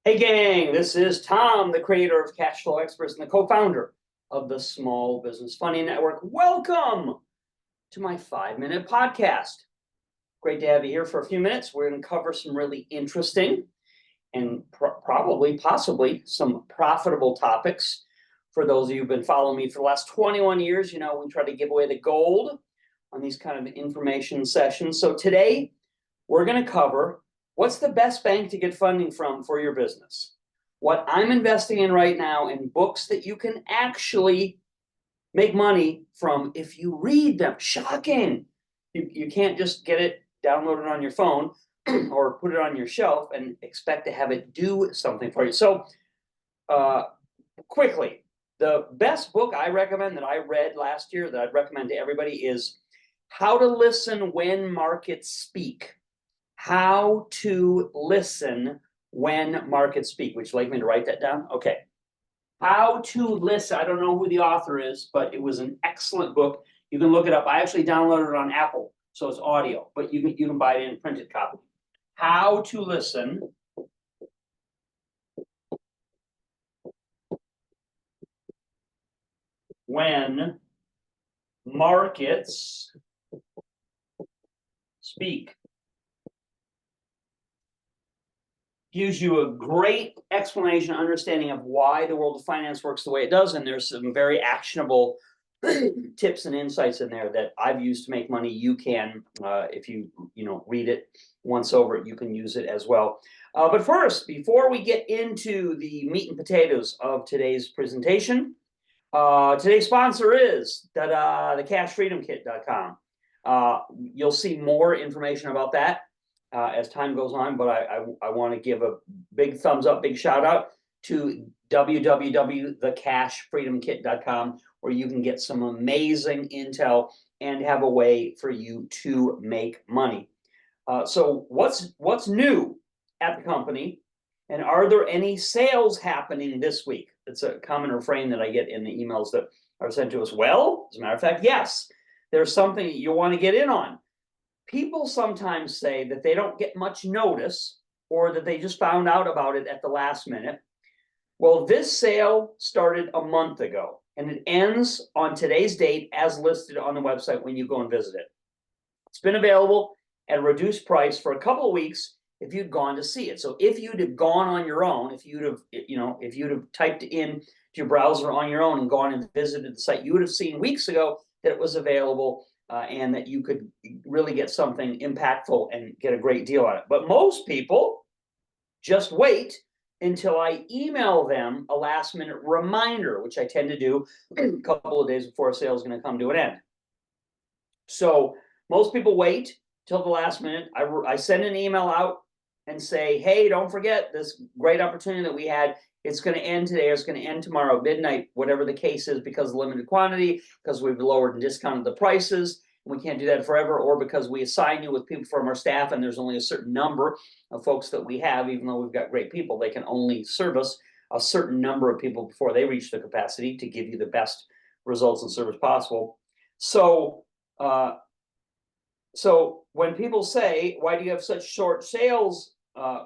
Hey gang, this is Tom, the creator of Cash Flow Experts and the co-founder of the Small Business Funding Network. Welcome to my 5-minute podcast. Great to have you here for a few minutes. We're going to cover some really interesting and possibly some profitable topics. For those of you who've been following me for the last 21 years, you know we try to give away the gold on these kind of information sessions. So today we're going to cover what's the best bank to get funding from for your business, what I'm investing in right now, and books that you can actually make money from if you read them. Shocking. You can't just get it downloaded on your phone or put it on your shelf and expect to have it do something for you. So quickly, the best book I recommend that I read last year that I'd recommend to everybody is How to Listen When Markets Speak. How to Listen When Markets Speak. Would you like me to write that down? Okay. How to Listen. I don't know who the author is, but it was an excellent book. You can look it up. I actually downloaded it on Apple, so it's audio, but you can buy it in printed copy. How to Listen When Markets Speak. Gives you a great explanation, understanding of why the world of finance works the way it does, and there's some very actionable tips and insights in there that I've used to make money. You can, if you read it once over, you can use it as well. But first, before we get into the meat and potatoes of today's presentation, today's sponsor is the cashfreedomkit.com. You'll see more information about that as time goes on, but I want to give a big thumbs up, big shout out to www.thecashfreedomkit.com, where you can get some amazing intel and have a way for you to make money. So what's new at the company, and are there any sales happening this week? It's a common refrain that I get in the emails that are sent to us. Well, as a matter of fact, yes, there's something you want to get in on. People sometimes say that they don't get much notice or that they just found out about it at the last minute. Well, this sale started a month ago, and it ends on today's date as listed on the website when you go and visit it. It's been available at a reduced price for a couple of weeks if you'd gone to see it. So if you'd have gone on your own, if you'd have typed in to your browser on your own and gone and visited the site, you would have seen weeks ago that it was available. And that you could really get something impactful and get a great deal on it. But most people just wait until I email them a last-minute reminder, which I tend to do a couple of days before a sale is going to come to an end. So most people wait till the last minute. I send an email out and say, hey, don't forget this great opportunity that we had. It's going to end today, or it's going to end tomorrow, midnight, whatever the case is, because of limited quantity, because we've lowered and discounted the prices. We can't do that forever, or because we assign you with people from our staff and there's only a certain number of folks that we have. Even though we've got great people, they can only service a certain number of people before they reach the capacity to give you the best results and service possible. So when people say, why do you have such short sales,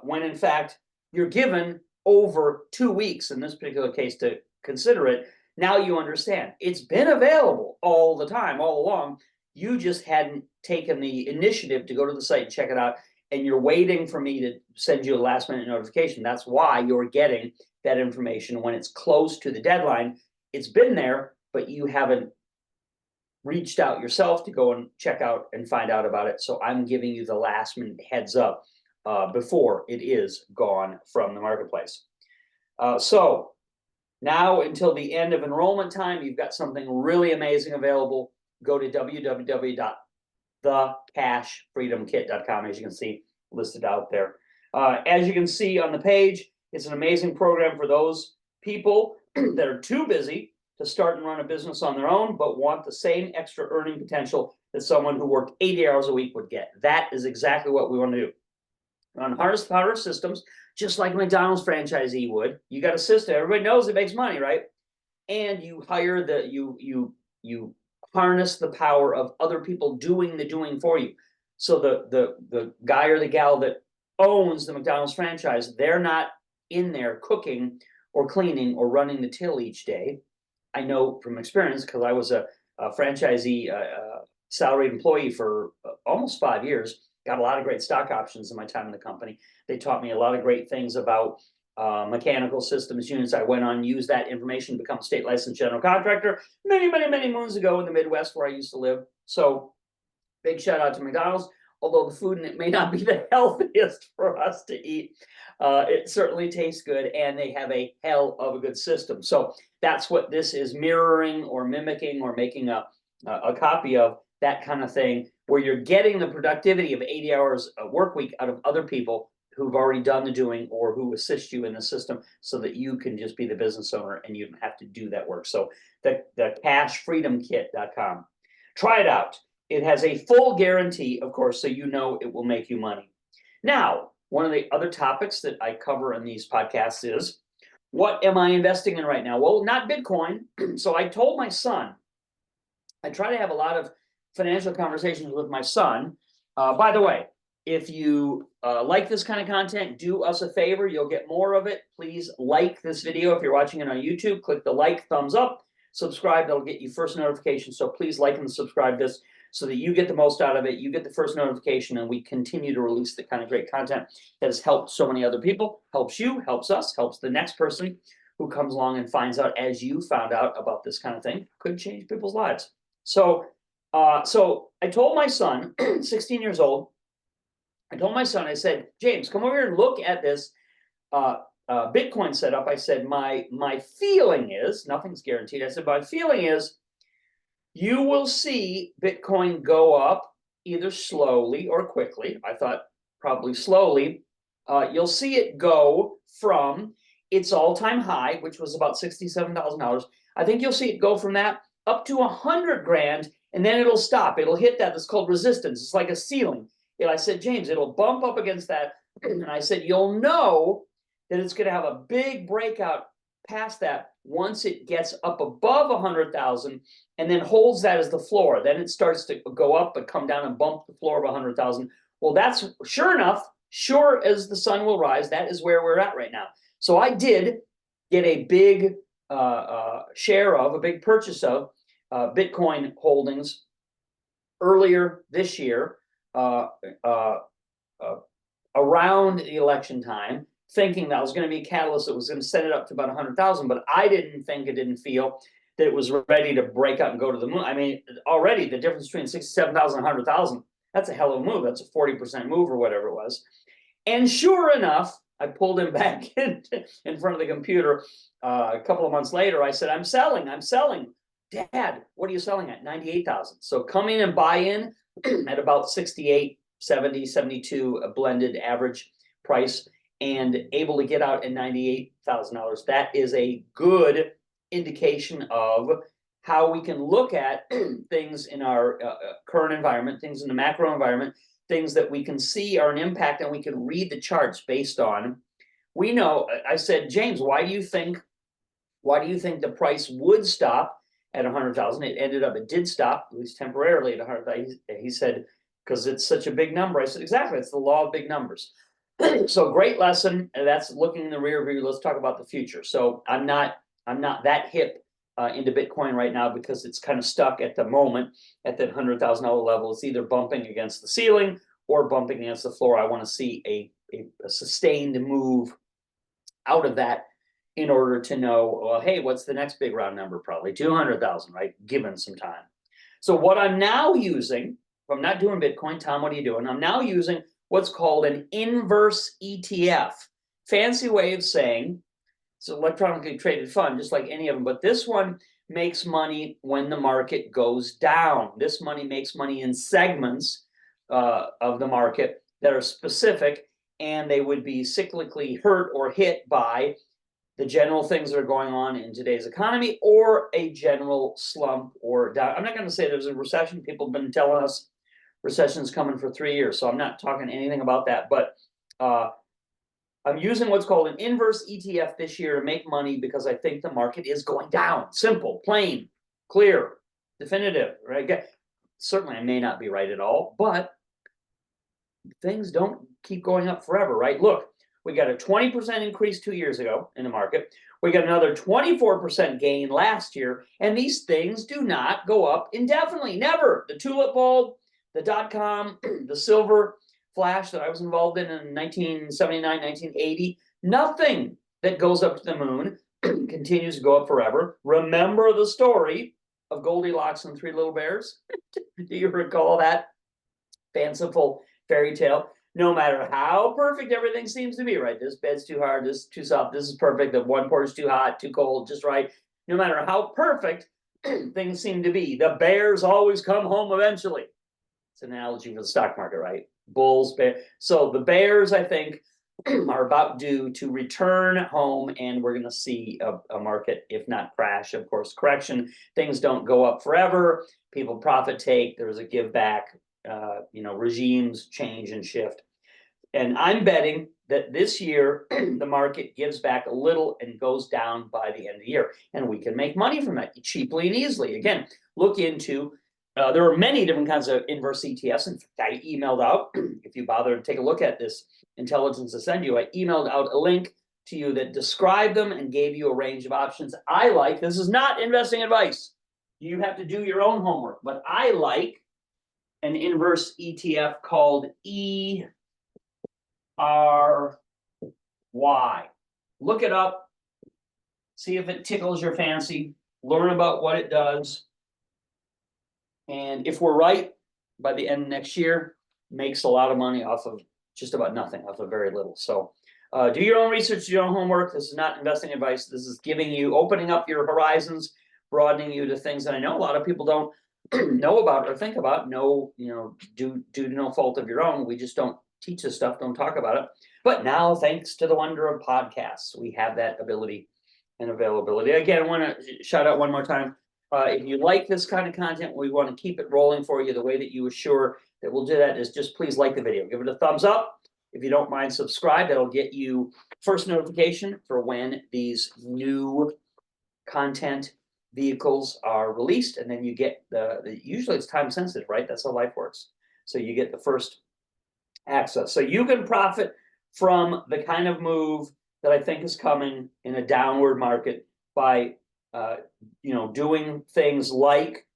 when in fact you're given over 2 weeks in this particular case to consider it, now you understand. It's been available all the time, all along. You just hadn't taken the initiative to go to the site and check it out, and you're waiting for me to send you a last-minute notification. That's why you're getting that information when it's close to the deadline. It's been there, but you haven't reached out yourself to go and check out and find out about it. So I'm giving you the last-minute heads up before it is gone from the marketplace. So now until the end of enrollment time, you've got something really amazing available. Go to www.thecashfreedomkit.com, as you can see listed out there. As you can see on the page, it's an amazing program for those people that are too busy to start and run a business on their own, but want the same extra earning potential that someone who worked 80 hours a week would get. That is exactly what we want to do. On Harness the Power of Systems, just like a McDonald's franchisee would, you got a system. Everybody knows it makes money, right? And you hire you harness the power of other people doing the doing for you. So the guy or the gal that owns the McDonald's franchise, they're not in there cooking or cleaning or running the till each day. I know from experience because I was a franchisee, salaried employee for almost 5 years. Got a lot of great stock options in my time in the company. They taught me a lot of great things about mechanical systems units. I went on, used that information to become a state licensed general contractor many moons ago in the Midwest where I used to live. So big shout out to McDonald's. Although the food in it may not be the healthiest for us to eat, it certainly tastes good, and they have a hell of a good system. So that's what this is mirroring or mimicking or making a copy of, that kind of thing, where you're getting the productivity of 80 hours a work week out of other people who've already done the doing or who assist you in the system so that you can just be the business owner and you don't have to do that work. So the cashfreedomkit.com. Try it out. It has a full guarantee, of course, so you know it will make you money. Now, one of the other topics that I cover in these podcasts is, what am I investing in right now? Well, not Bitcoin. So I told my son, I try to have a lot of financial conversations with my son. By the way, if you like this kind of content, do us a favor. You'll get more of it. Please like this video. If you're watching it on YouTube, click the like, thumbs up, subscribe. That'll get you first notification. So please like and subscribe this so that you get the most out of it. You get the first notification, and we continue to release the kind of great content that has helped so many other people, helps you, helps us, helps the next person who comes along and finds out, as you found out about this kind of thing, could change people's lives. So I told my son, 16 years old, I told my son, I said, James, come over here and look at this Bitcoin setup. I said, my feeling is, nothing's guaranteed. I said, my feeling is you will see Bitcoin go up either slowly or quickly. I thought probably slowly. You'll see it go from its all-time high, which was about $67,000. I think you'll see it go from that up to 100 grand, and then it'll stop. It'll hit that. That's called resistance. It's like a ceiling. And I said, James, it'll bump up against that. And I said, you'll know that it's going to have a big breakout past that once it gets up above 100,000 and then holds that as the floor. Then it starts to go up but come down and bump the floor of 100,000. Well, that's sure enough, sure as the sun will rise, that is where we're at right now. So I did get a big share of, a big purchase of Bitcoin holdings earlier this year, around the election time, thinking that was going to be a catalyst that was going to set it up to about 100,000. But I didn't feel that it was ready to break out and go to the moon. I mean, already the difference between 67,000 and 100,000, that's a hell of a move. That's a 40% move or whatever it was. And sure enough, I pulled him back in front of the computer a couple of months later. I said, I'm selling. Dad, what are you selling at? 98,000. So come in and buy in at about 68, 70, 72, a blended average price, and able to get out at $98,000. That is a good indication of how we can look at things in our current environment, things in the macro environment, things that we can see are an impact, and we can read the charts based on. We know, I said, James, why do you think the price would stop at 100,000? It did stop, at least temporarily, at 100,000. He said, because it's such a big number. I said, exactly, it's the law of big numbers. So great lesson. That's looking in the rear view. Let's talk about the future. So I'm not that hip into Bitcoin right now because it's kind of stuck at the moment at that $100,000 level. It's either bumping against the ceiling or bumping against the floor. I want to see a sustained move out of that in order to know, well, hey, what's the next big round number? Probably 200,000, right? Given some time. So what I'm now using, if I'm not doing Bitcoin, Tom, what are you doing? I'm now using what's called an inverse ETF. Fancy way of saying it's an electronically traded fund, just like any of them. But this one makes money when the market goes down. This money makes money in segments of the market that are specific, and they would be cyclically hurt or hit by the general things that are going on in today's economy, or a general slump or down. I'm not going to say there's a recession. People have been telling us recession's coming for 3 years, so I'm not talking anything about that. But I'm using what's called an inverse ETF this year to make money because I think the market is going down. Simple, plain, clear, definitive, right? Certainly, I may not be right at all, but things don't keep going up forever, right? Look, We got a 20% increase 2 years ago in the market. We got another 24% gain last year. And these things do not go up indefinitely. Never. The tulip bulb, the dot-com, the silver flash that I was involved in 1979, 1980, nothing that goes up to the moon continues to go up forever. Remember the story of Goldilocks and Three Little Bears? Do you recall that fanciful fairy tale? No matter how perfect everything seems to be, right? This bed's too hard, this is too soft, this is perfect, the one part is too hot, too cold, just right. No matter how perfect things seem to be, the bears always come home eventually. It's an analogy for the stock market, right? Bulls, bears. So the bears, I think, are about due to return home, and we're going to see a market, if not crash, of course, correction. Things don't go up forever. People profit take. There's a give back. Regimes change and shift. And I'm betting that this year the market gives back a little and goes down by the end of the year, and we can make money from that cheaply and easily. Again, look into. There are many different kinds of inverse ETFs. In fact, I emailed out, if you bother to take a look at this intelligence I send you, I emailed out a link to you that described them and gave you a range of options I like. This is not investing advice. You have to do your own homework. But I like an inverse ETF called ERY. Look it up. See if it tickles your fancy. Learn about what it does. And if we're right, by the end of next year, makes a lot of money off of just about nothing, off of very little. So do your own research, do your own homework. This is not investing advice. This is giving you, opening up your horizons, broadening you to things that I know a lot of people don't know about or think about. Due to no fault of your own. We just don't teach this stuff, don't talk about it. But now, thanks to the wonder of podcasts, we have that ability and availability. Again, I want to shout out one more time. If you like this kind of content, we want to keep it rolling for you. The way that you assure that we'll do that is just please like the video. Give it a thumbs up. If you don't mind, subscribe. That'll get you first notification for when these new content vehicles are released. And then you get usually it's time sensitive, right? That's how life works. So you get the first access. So you can profit from the kind of move that I think is coming in a downward market by doing things like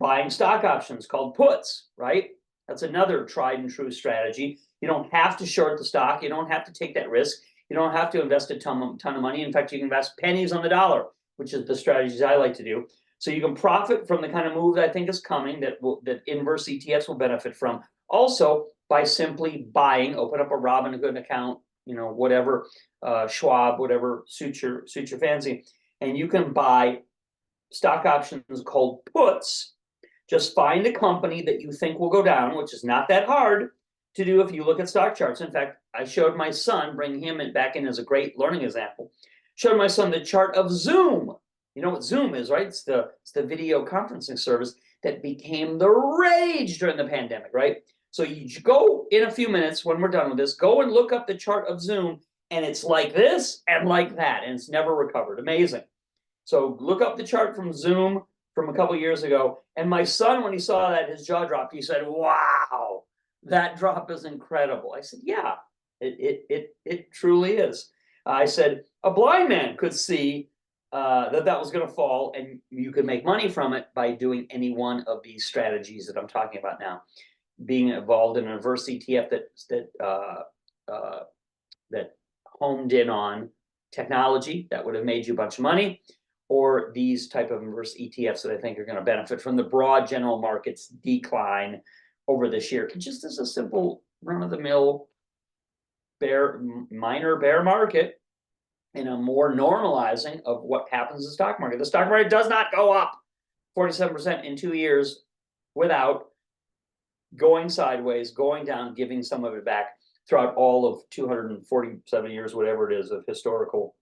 buying stock options called puts, right? That's another tried and true strategy. You don't have to short the stock. You don't have to take that risk. You don't have to invest a ton of money. In fact, you can invest pennies on the dollar, which is the strategies I like to do. So you can profit from the kind of move that I think is coming that inverse ETFs will benefit from. Also, by simply buying, open up a Robinhood account, whatever, Schwab, whatever suits your fancy. And you can buy stock options called puts. Just find a company that you think will go down, which is not that hard to do if you look at stock charts. In fact, I showed my son, bringing him back in as a great learning example, showed my son the chart of Zoom. You know what Zoom is, right? It's the video conferencing service that became the rage during the pandemic, right? So you go in a few minutes when we're done with this, go and look up the chart of Zoom, and it's like this and like that, and it's never recovered. Amazing. So look up the chart from Zoom from a couple years ago. And my son, when he saw that, his jaw dropped. He said, "Wow, that drop is incredible." I said, "Yeah, it truly is." I said, "A blind man could see that was going to fall, and you could make money from it by doing any one of these strategies that I'm talking about now. Being involved in an inverse ETF that homed in on technology that would have made you a bunch of money, or these type of inverse ETFs that I think are going to benefit from the broad general market's decline over this year. Just as a simple run-of-the-mill minor bear market in a more normalizing of what happens in the stock market. The stock market does not go up 47% in 2 years without going sideways, going down, giving some of it back throughout all of 247 years, whatever it is, of historical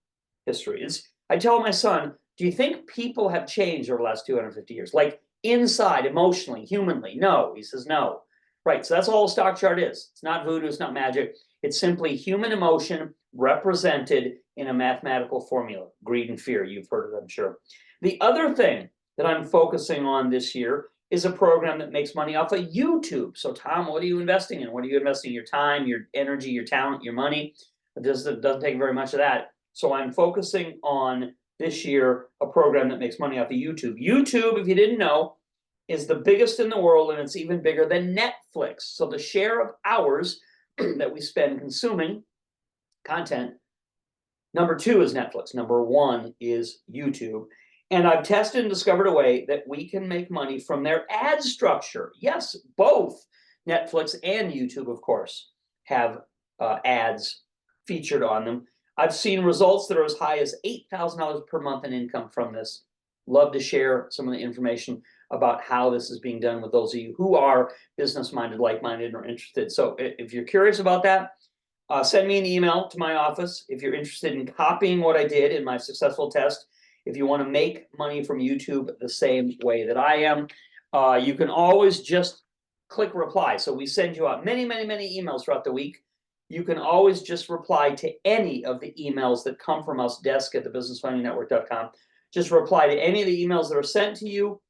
history. I tell my son, do you think people have changed over the last 250 years? Like inside, emotionally, humanly? No. He says no. Right, so that's all a stock chart is. It's not voodoo, it's not magic. It's simply human emotion represented in a mathematical formula. Greed and fear, you've heard of it, I'm sure. The other thing that I'm focusing on this year is a program that makes money off of YouTube. So Tom, what are you investing in? What are you investing your time, your energy, your talent, your money? It doesn't take very much of that. So I'm focusing on this year a program that makes money off of YouTube. YouTube, if you didn't know, is the biggest in the world, and it's even bigger than Netflix. So the share of hours that we spend consuming content, number 2 is Netflix. Number 1 is YouTube. And I've tested and discovered a way that we can make money from their ad structure. Yes, both Netflix and YouTube, of course, have ads featured on them. I've seen results that are as high as $8,000 per month in income from this. Love to share some of the information about how this is being done with those of you who are business-minded, like-minded, or interested. So if you're curious about that, send me an email to my office if you're interested in copying what I did in my successful test. If you want to make money from YouTube the same way that I am, you can always just click reply. So we send you out many, many, many emails throughout the week. You can always just reply to any of the emails that come from us, desk@thebusinessfundingnetwork.com. Just reply to any of the emails that are sent to you,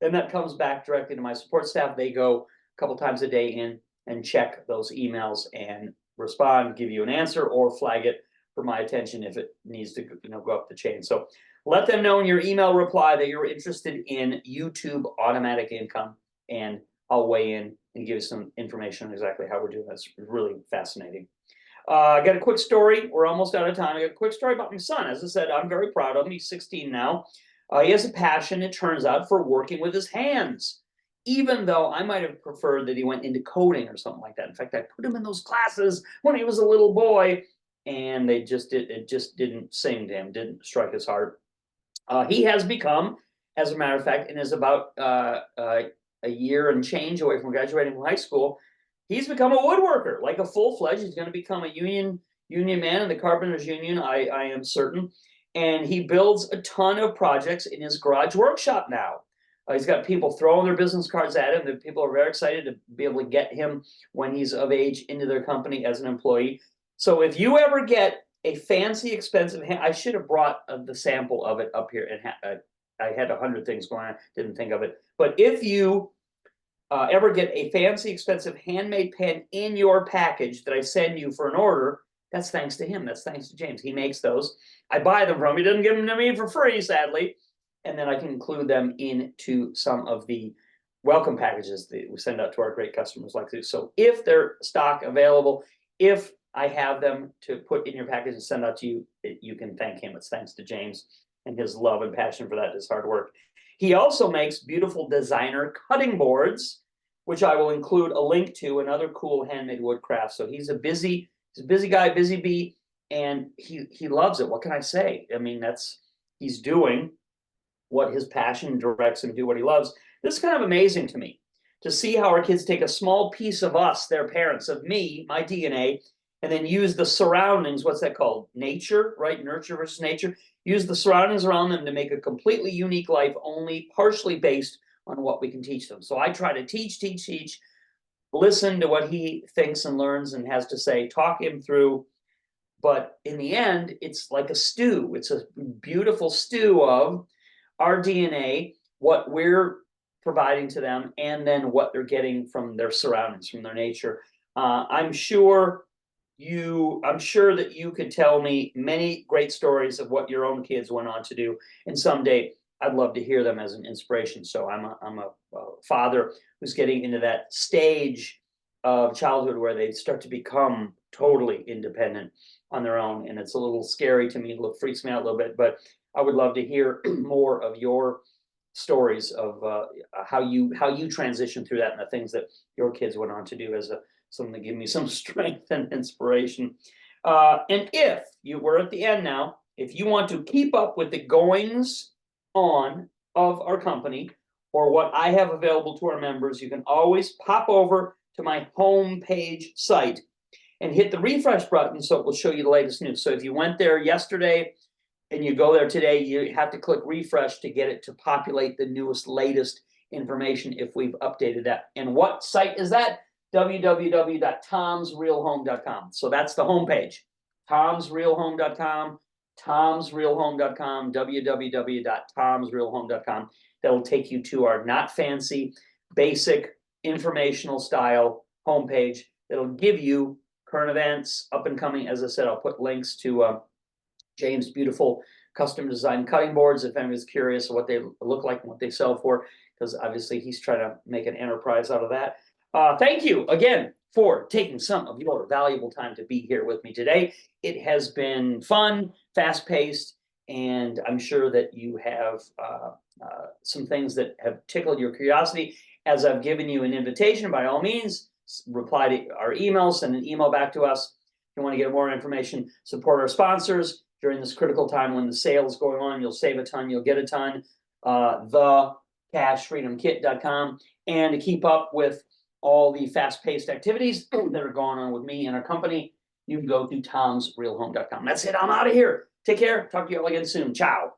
and that comes back directly to my support staff. They go a couple times a day in and check those emails and respond, give you an answer, or flag it for my attention if it needs to go up the chain. So let them know in your email reply that you're interested in YouTube automatic income, and I'll weigh in and give you some information on exactly how we're doing. That's really fascinating. I got a quick story. We're almost out of time. I got a quick story about my son. As I said, I'm very proud of him. He's 16 now. He has a passion, it turns out, for working with his hands, even though I might have preferred that he went into coding or something like that. In fact, I put him in those classes when he was a little boy, and it just didn't sing to him, didn't strike his heart. He has become, as a matter of fact, and is about a year and change away from graduating from high school, he's become a woodworker, like a full-fledged. He's going to become a union man in the Carpenters Union, I am certain. And he builds a ton of projects in his garage workshop now. He's got people throwing their business cards at him. The people are very excited to be able to get him when he's of age into their company as an employee. So if you ever get a fancy, expensive hand, I should have brought the sample of it up here. And I had 100 things going on, didn't think of it. But if you ever get a fancy, expensive handmade pen in your package that I send you for an order, that's thanks to him. That's thanks to James. He makes those. I buy them from him. He doesn't give them to me for free, sadly. And then I can include them into some of the welcome packages that we send out to our great customers like this. So if they're stock available, if I have them to put in your package and send out to you, you can thank him. It's thanks to James and his love and passion for that, his hard work. He also makes beautiful designer cutting boards, which I will include a link to, and other cool handmade woodcraft. So he's a busy guy, busy bee, and he loves it. What can I say? I mean, he's doing what his passion directs him to do, what he loves. This is kind of amazing to me, to see how our kids take a small piece of us, their parents, of me, my DNA, and then use the surroundings. What's that called? Nature, right? Nurture versus nature. Use the surroundings around them to make a completely unique life, only partially based on what we can teach them. So I try to teach, listen to what he thinks and learns and has to say, talk him through. But in the end, it's like a stew. It's a beautiful stew of our DNA, what we're providing to them, and then what they're getting from their surroundings, from their nature. I'm sure that you could tell me many great stories of what your own kids went on to do, and someday I'd love to hear them as an inspiration. So I'm a father who's getting into that stage of childhood where they start to become totally independent on their own, and it's a little scary to me. It freaks me out a little bit, but I would love to hear more of your stories of how you transition through that, and the things that your kids went on to do as something to give me some strength and inspiration. And if we're at the end now, if you want to keep up with the goings on of our company or what I have available to our members, you can always pop over to my homepage site and hit the refresh button so it will show you the latest news. So if you went there yesterday and you go there today, you have to click refresh to get it to populate the newest, latest information if we've updated that. And what site is that? www.tomsrealhome.com. So that's the homepage. tomsrealhome.com, tomsrealhome.com, www.tomsrealhome.com. That'll take you to our not fancy, basic, informational style homepage that'll give you current events, up and coming. As I said, I'll put links to James' beautiful custom design cutting boards if anybody's curious what they look like and what they sell for, because obviously he's trying to make an enterprise out of that. Thank you again for taking some of your valuable time to be here with me today. It has been fun, fast-paced, and I'm sure that you have some things that have tickled your curiosity. As I've given you an invitation, by all means, reply to our email, send an email back to us. If you want to get more information, support our sponsors during this critical time when the sale is going on. You'll save a ton, you'll get a ton. thecashfreedomkit.com. And to keep up with all the fast-paced activities that are going on with me and our company, you can go to tomsrealhome.com. That's it. I'm out of here. Take care. Talk to you all again soon. Ciao.